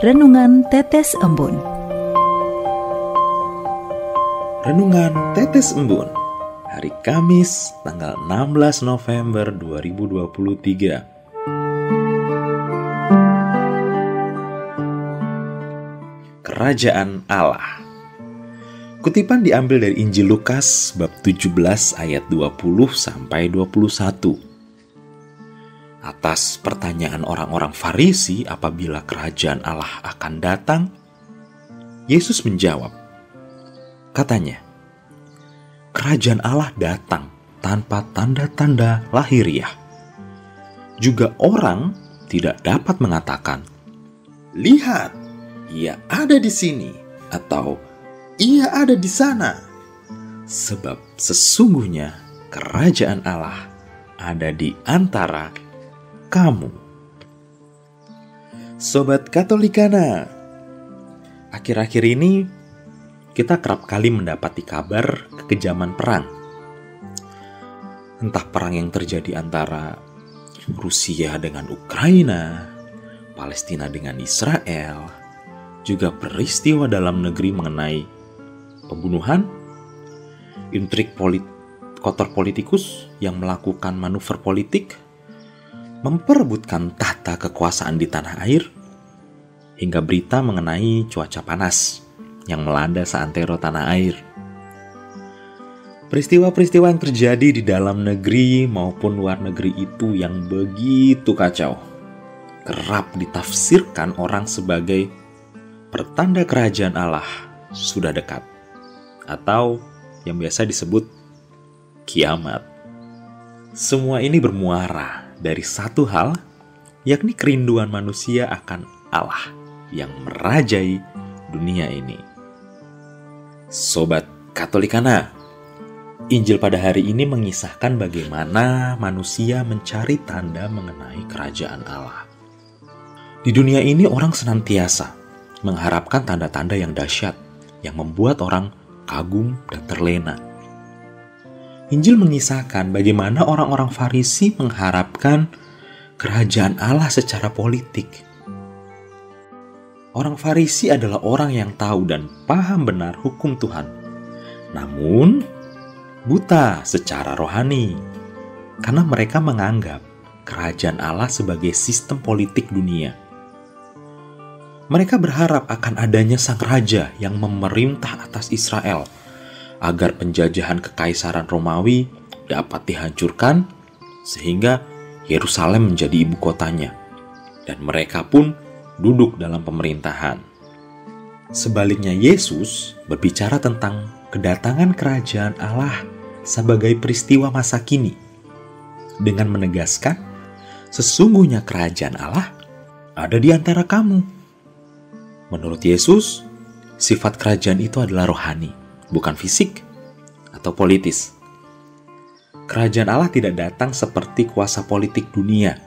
Renungan Tetes Embun. Renungan Tetes Embun, hari Kamis tanggal 16 November 2023. Kerajaan Allah. Kutipan diambil dari Injil Lukas bab 17 ayat 20 sampai 21. Atas pertanyaan orang-orang Farisi apabila kerajaan Allah akan datang, Yesus menjawab. Katanya, kerajaan Allah datang tanpa tanda-tanda lahiriah. Juga orang tidak dapat mengatakan, "Lihat, ia ada di sini," atau "ia ada di sana." Sebab sesungguhnya kerajaan Allah ada di antara kamu. Sobat Katolikana, akhir-akhir ini kita kerap kali mendapati kabar kekejaman perang. Entah perang yang terjadi antara Rusia dengan Ukraina, Palestina dengan Israel, juga peristiwa dalam negeri mengenai pembunuhan, intrik kotor politikus yang melakukan manuver politik, memperebutkan tahta kekuasaan di tanah air, hingga berita mengenai cuaca panas yang melanda seantero tanah air. Peristiwa-peristiwa yang terjadi di dalam negeri maupun luar negeri itu yang begitu kacau, kerap ditafsirkan orang sebagai pertanda kerajaan Allah sudah dekat, atau yang biasa disebut kiamat. Semua ini bermuara dari satu hal, yakni kerinduan manusia akan Allah yang merajai dunia ini. Sobat Katolikana, Injil pada hari ini mengisahkan bagaimana manusia mencari tanda mengenai kerajaan Allah. Di dunia ini orang senantiasa mengharapkan tanda-tanda yang dahsyat, yang membuat orang kagum dan terlena. Injil mengisahkan bagaimana orang-orang Farisi mengharapkan kerajaan Allah secara politik. Orang Farisi adalah orang yang tahu dan paham benar hukum Tuhan, namun buta secara rohani, karena mereka menganggap kerajaan Allah sebagai sistem politik dunia. Mereka berharap akan adanya sang raja yang memerintah atas Israel, agar penjajahan kekaisaran Romawi dapat dihancurkan sehingga Yerusalem menjadi ibu kotanya, dan mereka pun duduk dalam pemerintahan. Sebaliknya, Yesus berbicara tentang kedatangan kerajaan Allah sebagai peristiwa masa kini dengan menegaskan sesungguhnya kerajaan Allah ada di antara kamu. Menurut Yesus, sifat kerajaan itu adalah rohani, bukan fisik atau politis. Kerajaan Allah tidak datang seperti kuasa politik dunia,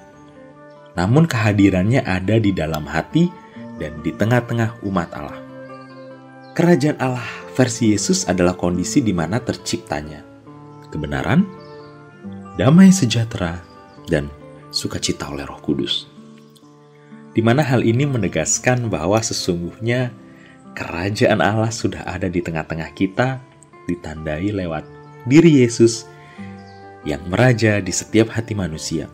namun kehadirannya ada di dalam hati dan di tengah-tengah umat Allah. Kerajaan Allah versi Yesus adalah kondisi di mana terciptanya kebenaran, damai sejahtera, dan sukacita oleh Roh Kudus. Di mana hal ini menegaskan bahwa sesungguhnya kerajaan Allah sudah ada di tengah-tengah kita, ditandai lewat diri Yesus yang meraja di setiap hati manusia,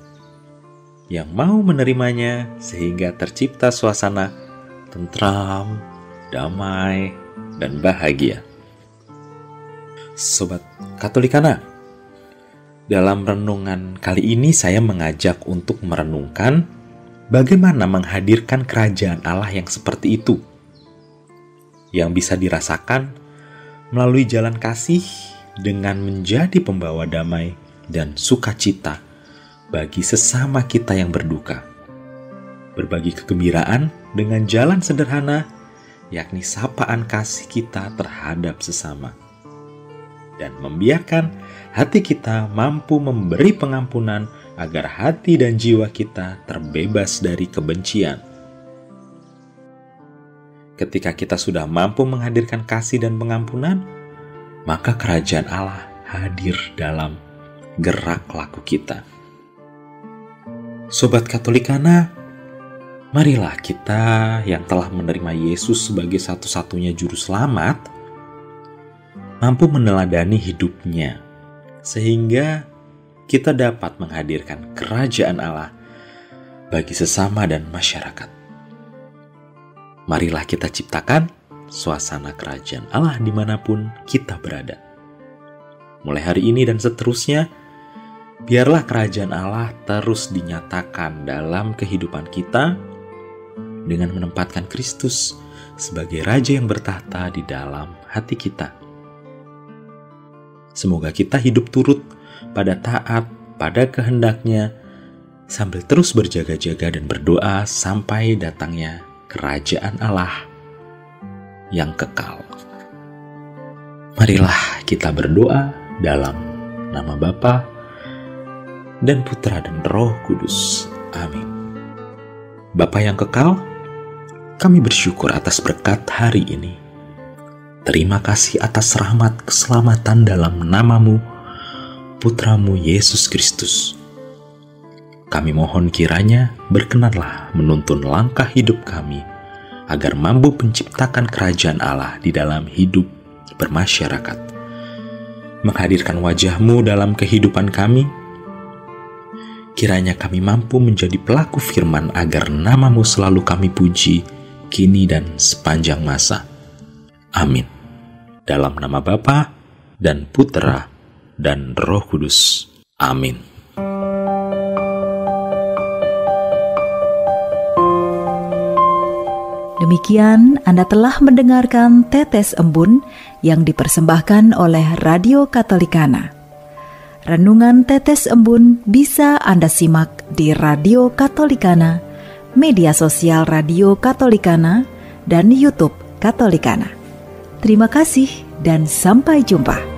yang mau menerimanya sehingga tercipta suasana tentram, damai, dan bahagia. Sobat Katolikana, dalam renungan kali ini saya mengajak untuk merenungkan bagaimana menghadirkan kerajaan Allah yang seperti itu, yang bisa dirasakan melalui jalan kasih dengan menjadi pembawa damai dan sukacita bagi sesama kita yang berduka. Berbagi kegembiraan dengan jalan sederhana, yakni sapaan kasih kita terhadap sesama. Dan membiarkan hati kita mampu memberi pengampunan agar hati dan jiwa kita terbebas dari kebencian. Ketika kita sudah mampu menghadirkan kasih dan pengampunan, maka kerajaan Allah hadir dalam gerak laku kita. Sobat Katolikana, Marilah kita yang telah menerima Yesus sebagai satu-satunya juru selamat, mampu meneladani hidupnya, sehingga kita dapat menghadirkan kerajaan Allah bagi sesama dan masyarakat. Marilah kita ciptakan suasana kerajaan Allah dimanapun kita berada. Mulai hari ini dan seterusnya, biarlah kerajaan Allah terus dinyatakan dalam kehidupan kita dengan menempatkan Kristus sebagai Raja yang bertahta di dalam hati kita. Semoga kita hidup turut pada taat pada kehendaknya, sambil terus berjaga-jaga dan berdoa sampai datangnya kerajaan Allah yang kekal. Marilah kita berdoa dalam nama Bapa dan Putra dan Roh Kudus. Amin. Bapa yang kekal, kami bersyukur atas berkat hari ini. Terima kasih atas rahmat keselamatan dalam nama-Mu, Putra-Mu Yesus Kristus. Kami mohon kiranya berkenanlah menuntun langkah hidup kami, agar mampu menciptakan kerajaan Allah di dalam hidup bermasyarakat. Menghadirkan wajah-Mu dalam kehidupan kami, kiranya kami mampu menjadi pelaku firman agar nama-Mu selalu kami puji, kini dan sepanjang masa. Amin. Dalam nama Bapa dan Putra dan Roh Kudus. Amin. Demikian Anda telah mendengarkan Tetes Embun yang dipersembahkan oleh Radio Katolikana. Renungan Tetes Embun bisa Anda simak di Radio Katolikana, media sosial Radio Katolikana, dan YouTube Katolikana. Terima kasih dan sampai jumpa.